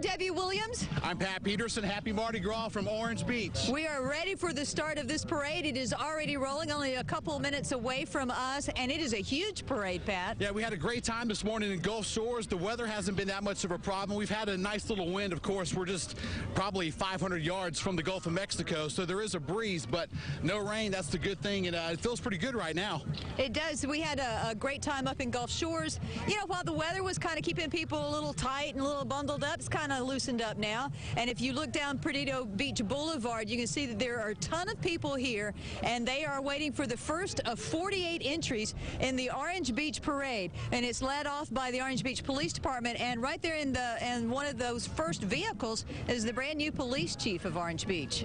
Debbie Williams. I'm Pat Peterson. Happy Mardi Gras from Orange Beach. We are ready for the start of this parade. It is already rolling, only a couple minutes away from us, and it is a huge parade, Pat. Yeah, we had a great time this morning in Gulf Shores. The weather hasn't been that much of a problem. We've had a nice little wind. Of course, we're just probably 500 yards from the Gulf of Mexico, so there is a breeze, but no rain. That's the good thing, and it feels pretty good right now. It does. We had a great time up in Gulf Shores. You know, while the weather was kind of keeping people a little tight and a little bundled up, it's kind of loosened up now. And if you look down Perdido Beach Boulevard, you can see that there are a ton of people here, and they are waiting for the first of 48 entries in the Orange Beach Parade. And it's led off by the Orange Beach Police Department, and right there in one of those first vehicles is the brand new police chief of Orange Beach.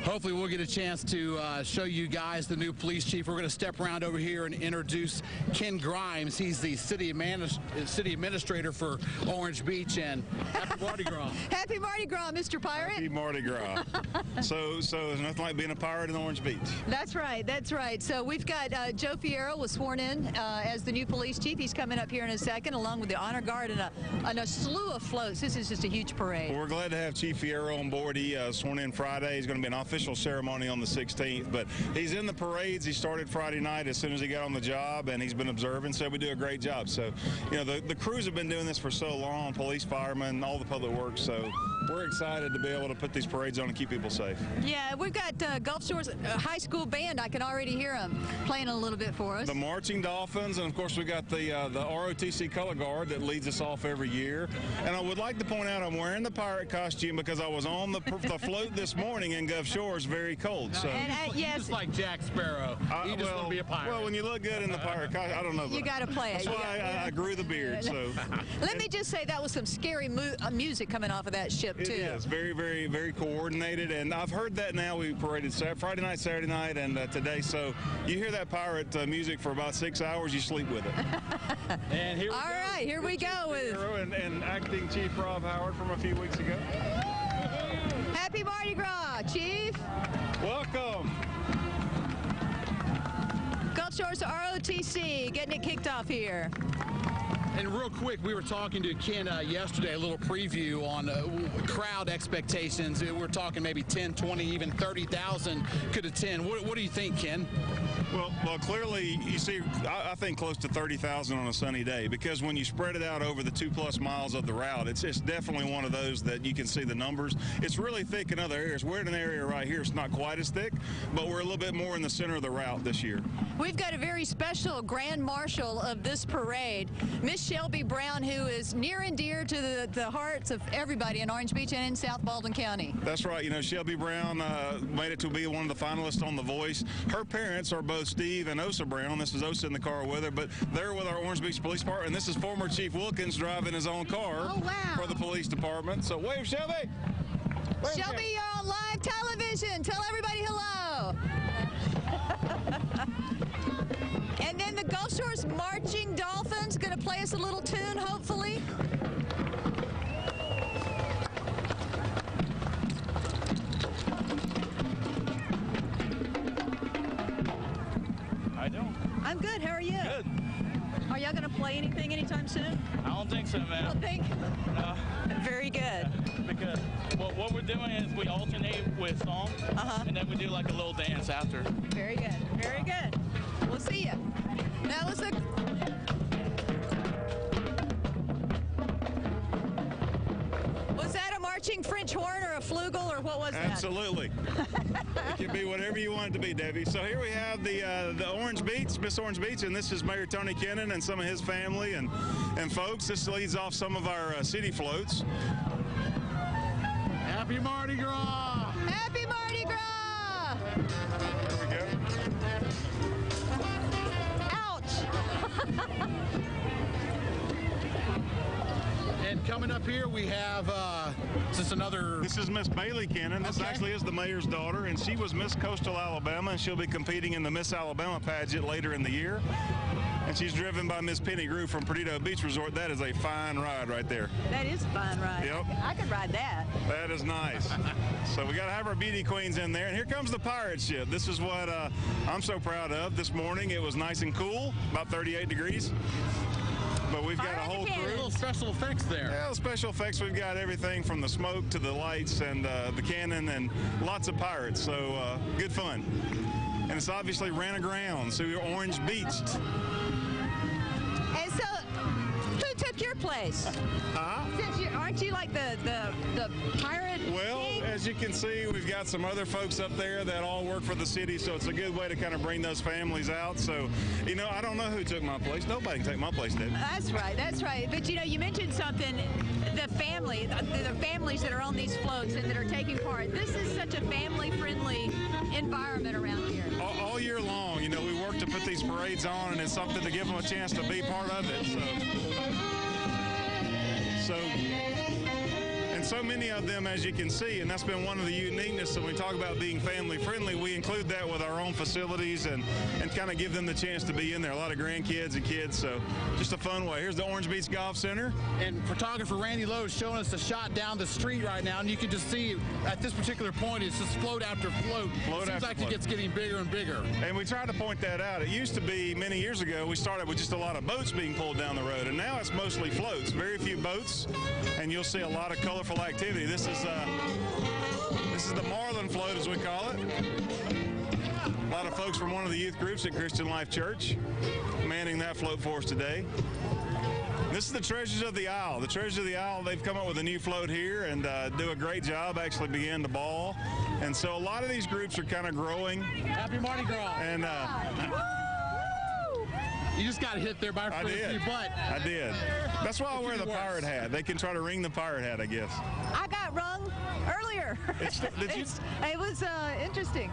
Hopefully we'll get a chance to show you guys the new police chief. We're going to step around over here and introduce Ken Grimes. He's the city administrator for Orange Beach, and happy Mardi Gras. Happy Mardi Gras, Mr. Pirate. Happy Mardi Gras. so there's nothing like being a pirate in Orange Beach. That's right, that's right. So we've got Joe Fierro was sworn in as the new police chief. He's coming up here in a second, along with the honor guard and a slew of floats. This is just a huge parade. Well, we're glad to have Chief Fierro on board. He sworn in Friday. He's going to be an official ceremony on the 16th, but he's in the parades. He started Friday night as soon as he got on the job, and he's been observing, so we do a great job. So, you know, the crews have been doing this for so long, police, firemen, all the public works, so we're excited to be able to put these parades on and keep people safe. Yeah, we've got Gulf Shores High School Band. I can already hear them playing a little bit for us. The Marching Dolphins, and of course we got the ROTC Color Guard that leads us off every year. And I would like to point out I'm wearing the pirate costume because I was on the float this morning in Gulf Shores, very cold. So yes, just like Jack Sparrow. You just want to be a pirate. Well, when you look good in the pirate costume, I don't know. You got to play it. That's why I grew the beard. So let me just say that was some scary music coming off of that ship too. It is very, very, very coordinated, and I've heard that now. We paraded Friday night, Saturday night, and today. So you hear that pirate music for about 6 hours, you sleep with it. And here we go. All right, here we go with and acting Chief Rob Howard from a few weeks ago. Happy Mardi Gras, Chief. Welcome. Gulf Shores ROTC getting it kicked off here. And real quick, we were talking to Ken yesterday, a little preview on crowd expectations. We're talking maybe 10, 20, even 30,000 could attend. What do you think, Ken? Well, clearly, you see, I think close to 30,000 on a sunny day, because when you spread it out over the 2+ miles of the route, it's definitely one of those that you can see the numbers. It's really thick in other areas. We're in an area right here, it's not quite as thick, but we're a little bit more in the center of the route this year. We've got a very special grand marshal of this parade, Miss Shelby Brown, who is near and dear to the hearts of everybody in Orange Beach and in South Baldwin County. That's right. You know, Shelby Brown made it to be one of the finalists on The Voice. Her parents are both Steve and Osa Brown. This is Osa in the car with her, but they're with our Orange Beach Police Department, and this is former Chief Wilkins driving his own car for the police department. So wave, Shelby! Wave, Shelby, you're on live television. Tell everybody hello. And then the Gulf Shores Marching Dolphins going to play us a little tune, hopefully. How you doing? I'm good. How are you? Good. Are y'all going to play anything anytime soon? I don't think so, man. Don't think? No. Very good. Yeah, because what we're doing is we alternate with song, and then we do like a little dance after. Very good. Very good. We'll see you. That was the... Was that a marching French horn or a flugel, or what was that? Absolutely. It can be whatever you want it to be, Debbie. So here we have the Orange Beach, Miss Orange Beach, and this is Mayor Tony Kennan and some of his family and folks. This leads off some of our city floats. Happy Mardi Gras! Happy Mardi Gras! There we go. Ouch! And coming up here, we have This is Miss Bailey Kennan. This actually is the mayor's daughter, and she was Miss Coastal Alabama, and she'll be competing in the Miss Alabama pageant later in the year. And she's driven by Miss Penny Grew from Perdido Beach Resort. That is a fine ride right there. That is a fine ride. Yep. I could ride that. That is nice. So we got to have our beauty queens in there. And here comes the pirate ship. This is what I'm so proud of this morning. It was nice and cool, about 38 degrees. But we've got a whole crew. Little special effects there. Yeah, special effects. We've got everything from the smoke to the lights and the cannon and lots of pirates. So good fun. And it's obviously ran aground, so you're orange beached. And so, who took your place? Since aren't you like the pirate Well, king? as you can see, we've got some other folks up there that all work for the city, so it's a good way to kind of bring those families out. So, you know, I don't know who took my place. Nobody can take my place, did. That's right, that's right. But you know, you mentioned something, the families that are on these floats and that are taking part. This is such a family-friendly environment around here. All year long, you know, we work to put these parades on, and it's something to give them a chance to be part of it. And so many of them, as you can see, and that's been one of the uniqueness when we talk about being family friendly, we include that with our own facilities and kind of give them the chance to be in there. A lot of grandkids and kids, so just a fun way. Here's the Orange Beach Golf Center. And photographer Randy Lowe is showing us the shot down the street right now, and you can just see at this particular point, it's just float after float. It seems like it gets getting bigger and bigger. And we try to point that out. It used to be, many years ago, we started with just a lot of boats being pulled down the road, and now it's mostly floats. Very few boats, and you'll see a lot of colorful activity. This is the Marlin float, as we call it. A lot of folks from one of the youth groups at Christian Life Church manning that float for us today. This is the Treasures of the Isle. The Treasures of the Isle, they've come up with a new float here and do a great job, actually began to ball. And so a lot of these groups are kind of growing. Happy Mardi Gras. And you just got hit there by a few butt. I did. That's why I wear the pirate hat. They can try to ring the pirate hat, I guess. I got rung earlier. It was interesting.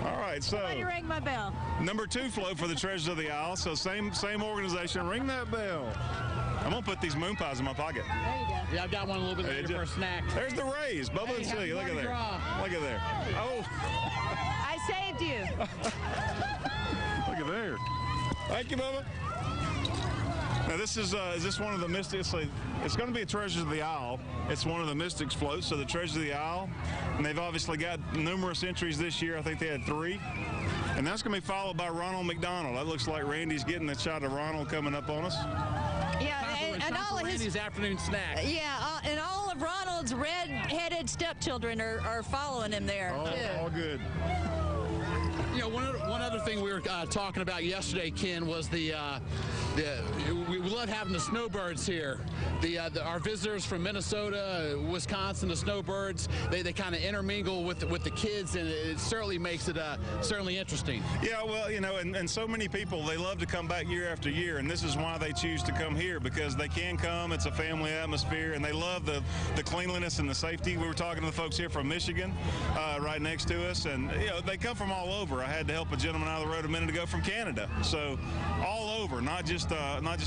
All right, so Somebody rang my bell. number 2 float for the Treasures of the Isle. So same organization. Ring that bell. I'm gonna put these moon pies in my pocket. There you go. Yeah, I've got one a little bit later for a snack. There's the rays. Bubba and Silly. Look at there. Look at there. Oh. I saved you. Look at there. Thank you, Bubba. Now this is this one of the Mystics? It's going to be a Treasures of the Isle. It's one of the Mystics floats, so the Treasures of the Isle. And they've obviously got numerous entries this year. I think they had 3. And that's going to be followed by Ronald McDonald. That looks like Randy's getting a shot of Ronald coming up on us. Yeah, and all of Randy's afternoon snack. Yeah, and all of Ronald's red-headed stepchildren are following him there. All good. You know, one other thing we were talking about yesterday, Ken, was we love having the snowbirds here. Our visitors from Minnesota, Wisconsin, the snowbirds, they kind of intermingle with the kids, and it certainly makes it certainly interesting. Yeah, well, you know, and so many people, they love to come back year after year, and this is why they choose to come here, because they can come. It's a family atmosphere, and they love the cleanliness and the safety. We were talking to the folks here from Michigan, right next to us, and you know, they come from all over. I had to help a gentleman out of the road a minute ago from Canada, so all over, not just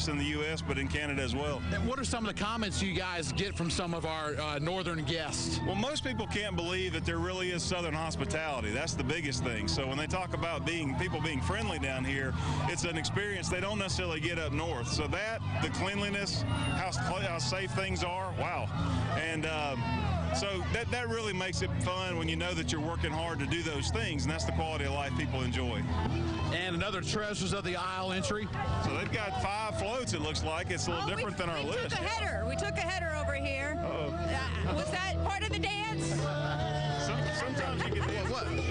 in the U.S., but in Canada as well. And what are some of the comments you guys get from some of our northern guests? Well, most people can't believe that there really is Southern hospitality. That's the biggest thing. So when they talk about people being friendly down here, it's an experience they don't necessarily get up north. So that, the cleanliness, how safe things are, wow. And so that really makes it fun when you know that you're working hard to do those things, and that's the quality of life people enjoy. And another Treasures of the Isle entry. So they've got 5 floats, it looks like. It's a little different than our list. We took a header over here. Was that part of the dance? Sometimes you can dance.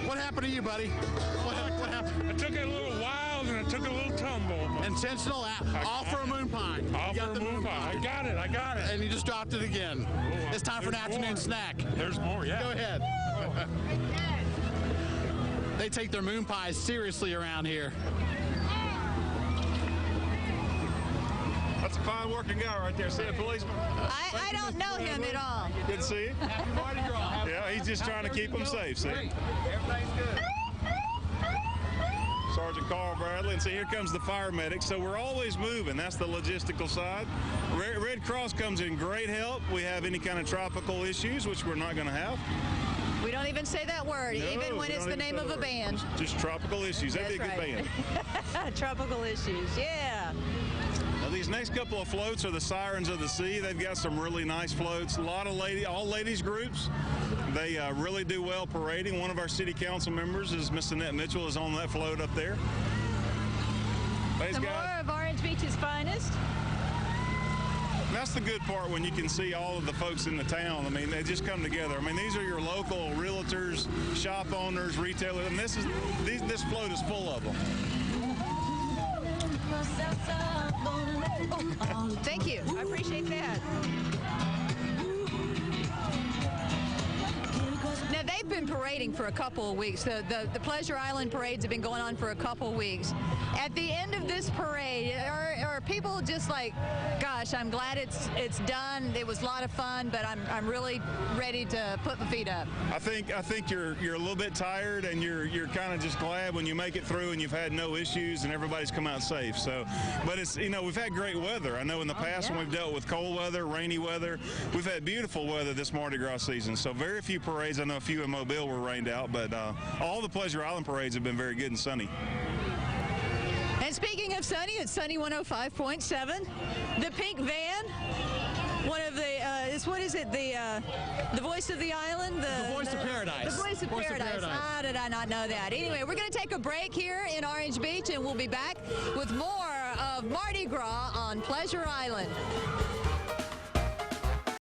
What happened to you, buddy? What happened? I took it a little wild and I took a little tumble. Intentional, all for a moon pie. All for a moon pie. I got it. And you just dropped it again. It's time for an afternoon snack. There's more, yeah. Go ahead. They take their moon pies seriously around here. That's a fine working guy right there. See a policeman? I don't know him at all. Good to see you. Happy Mardi Gras. Yeah, he's just trying to keep them safe, see? Everything's good. Sergeant Carl Bradley, and see, here comes the fire medic. So we're always moving. That's the logistical side. Red Cross comes in great help. We have any kind of tropical issues, which we're not going to have. We don't even say that word, even when it's the name of a band. Just tropical issues. That'd be a good band. Tropical issues, yeah. Now, these next couple of floats are the Sirens of the Sea. They've got some really nice floats. A lot of all ladies groups. They really do well parading. One of our city council members is Miss Annette Mitchell, is on that float up there. Some more of our Orange Beach's finest. That's the good part when you can see all of the folks in the town. I mean, they just come together. I mean, these are your local realtors, shop owners, retailers, and this float is full of them. Oh, thank you. I appreciate that. Now, they've been parading for a couple of weeks. The Pleasure Island parades have been going on for a couple of weeks. At the end of this parade, are people just like, gosh, I'm glad it's done. It was a lot of fun, but I'm really ready to put my feet up. I think you're a little bit tired, and you're kind of just glad when you make it through and you've had no issues and everybody's come out safe. So, but it's, you know, we've had great weather. I know in the past when we've dealt with cold weather, rainy weather, we've had beautiful weather this Mardi Gras season. So very few parades. I know a few in Mobile were rained out, but all the Pleasure Island parades have been very good and sunny. And speaking of sunny, it's sunny 105.7. The pink van, one of the, what is it, the voice of the island? The voice of paradise. The voice of paradise. How did I not know that? Anyway, we're going to take a break here in Orange Beach, and we'll be back with more of Mardi Gras on Pleasure Island.